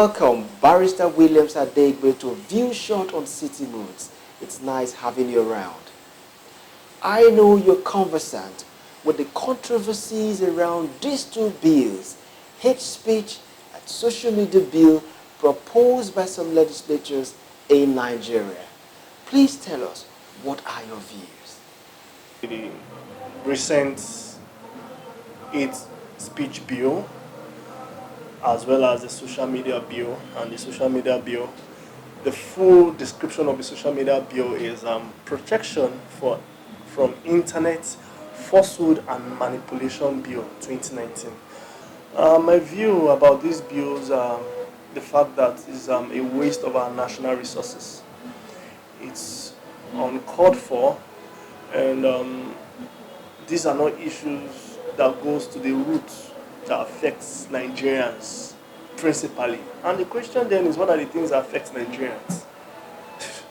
Welcome, Barrister Williams Adeegbe, to VIEWSHOT on Citymoods. It's nice having you around. I know you're conversant with the controversies around these two bills, hate speech and social media bill proposed by some legislators in Nigeria. Please tell us, what are your views? The recent hate speech bill, as well as the social media bill. And the social media bill, the full description of the social media bill is protection from internet falsehood and manipulation bill 2019. My view about these bills are the fact that it's a waste of our national resources. It's uncalled for, and these are not issues that goes to the roots that affects Nigerians principally. And the question then is, what are the things that affect Nigerians?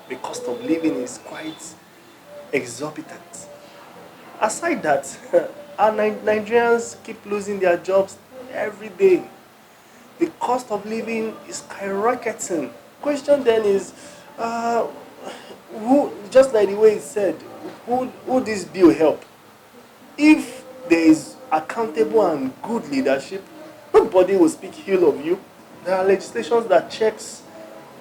The cost of living is quite exorbitant. Aside that, our Nigerians keep losing their jobs every day. The cost of living is skyrocketing. Question then is, who, just like the way it said, who this bill help? If there is accountable and good leadership, nobody will speak ill of you. There are legislations that checks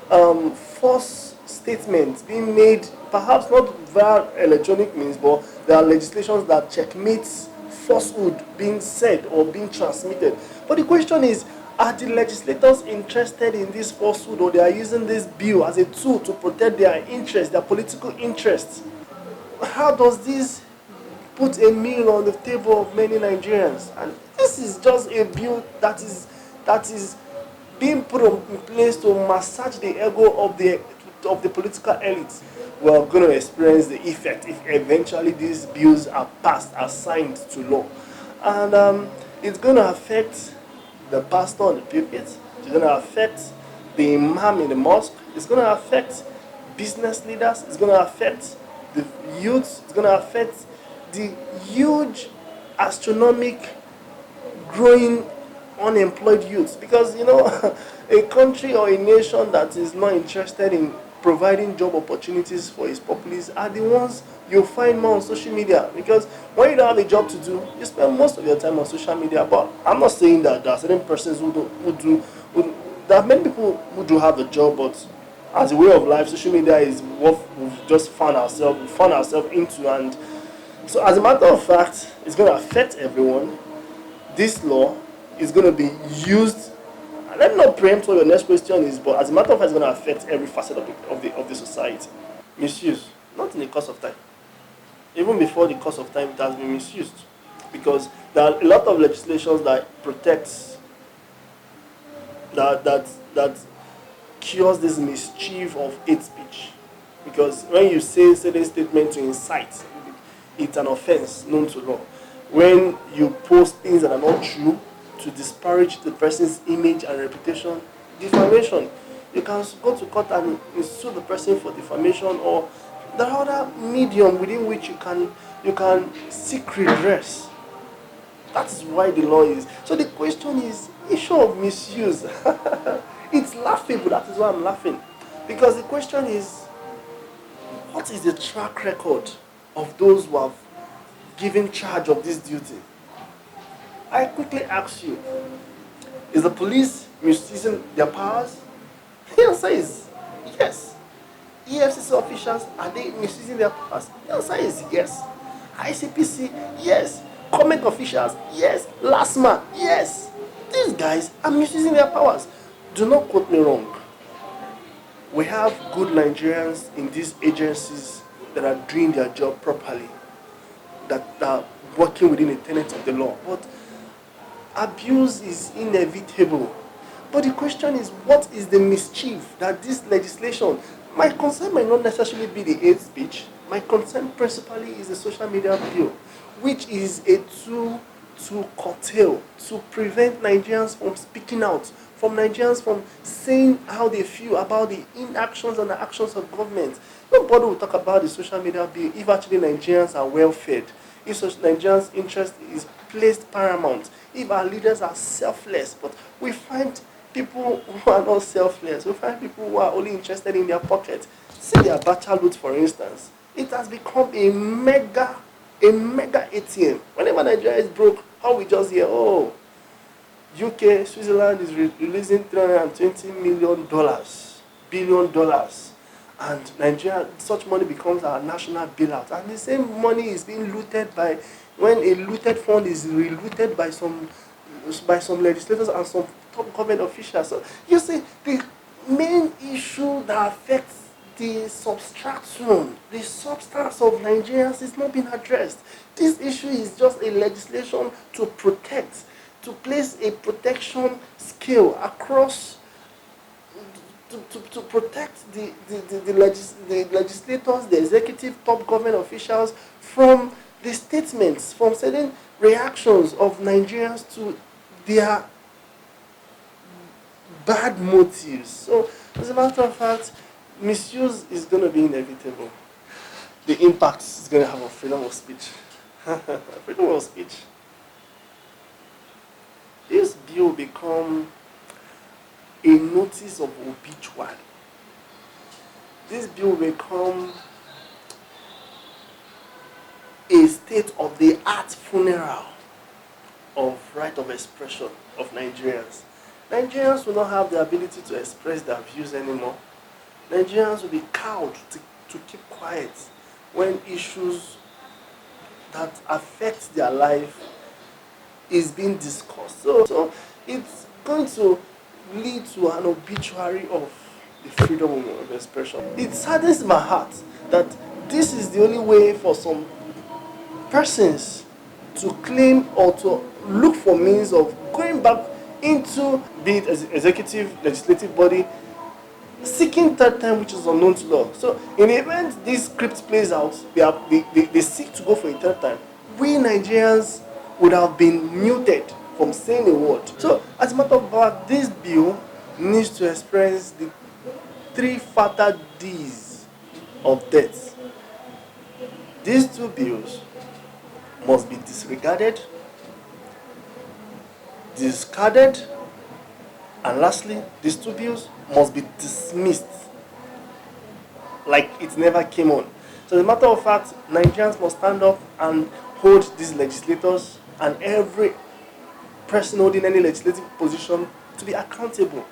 false statements being made, perhaps not via electronic means, but there are legislations that checkmates falsehood being said or being transmitted. But the question is, are the legislators interested in this falsehood, or they are using this bill as a tool to protect their interests, their political interests? How does this put a meal on the table of many Nigerians? And this is just a bill that is being put in place to massage the ego of the political elites. We are going to experience the effect if eventually these bills are passed, are signed to law. And it's going to affect the pastor on the pulpit. It's going to affect the imam in the mosque. It's going to affect business leaders. It's going to affect the youths. It's going to affect the huge, astronomical, growing unemployed youths. Because, a country or a nation that is not interested in providing job opportunities for its populace are the ones you'll find more on social media. Because when you don't have a job to do, you spend most of your time on social media. But I'm not saying that there are certain persons there are many people who do have a job, but as a way of life, social media is what we've just found ourselves into. And so, as a matter of fact, it's going to affect everyone. This law is going to be used. And let me not preempt what your next question is, but as a matter of fact, it's going to affect every facet of the society. Misuse, not in the course of time. Even before the course of time, it has been misused, because there are a lot of legislations that protects, that cures this mischief of hate speech. Because when you say certain statement to incite, it's an offense known to law. When you post things that are not true to disparage the person's image and reputation, defamation, you can go to court and sue the person for defamation, or there are other medium within which you can seek redress. That is why the law is. So the question is, issue of misuse. It's laughable. That is why I'm laughing, because the question is, what is the track record of those who have given charge of this duty? I quickly ask you, is the police misusing their powers? The answer is yes. EFCC officials, are they misusing their powers? The answer is yes. ICPC, yes. COMEC officials, yes. LASMA, yes. These guys are misusing their powers. Do not quote me wrong. We have good Nigerians in these agencies that are doing their job properly, that are working within the tenets of the law. But abuse is inevitable. But the question is, what is the mischief that this legislation... My concern might not necessarily be the hate speech. My concern principally is the social media bill, which is a tool to curtail, to prevent Nigerians from speaking out, from Nigerians from saying how they feel about the inactions and the actions of government. Nobody will talk about the social media bill if actually Nigerians are well fed, if Nigerians' interest is placed paramount, if our leaders are selfless. But we find people who are not selfless. We find people who are only interested in their pocket. See their Abacha loot, for instance. It has become a mega ATM. Whenever Nigeria is broke, how we just hear, oh, UK, Switzerland is releasing $320 billion, and Nigeria, such money becomes our national bailout. And the same money is being looted by, when a looted fund is re-looted by some legislators and some top government officials. So you see, the main issue that affects the substratum, the substance of Nigerians is not being addressed. This issue is just a legislation to protect, to place a protection scale across, to protect the legislators, the executive, top government officials from the statements, from certain reactions of Nigerians to their bad motives. So, as a matter of fact, misuse is going to be inevitable. The impact is going to have on freedom of speech. Freedom of speech. This bill become a notice of obituary. This bill become a state-of-the-art funeral of right of expression of Nigerians. Nigerians will not have the ability to express their views anymore. Nigerians will be cowed to keep quiet when issues that affect their life is being discussed. So it's going to lead to an obituary of the freedom of expression. It saddens my heart that this is the only way for some persons to claim or to look for means of going back into, be it as executive, legislative body, seeking third time, which is unknown to law. So in the event this script plays out, they seek to go for a third time, we Nigerians would have been muted from saying a word. So as a matter of fact, this bill needs to express the three fatal D's of death. These two bills must be disregarded, discarded, and lastly, these two bills must be dismissed like it never came on. So as a matter of fact, Nigerians must stand up and hold these legislators and every person holding any legislative position to be accountable.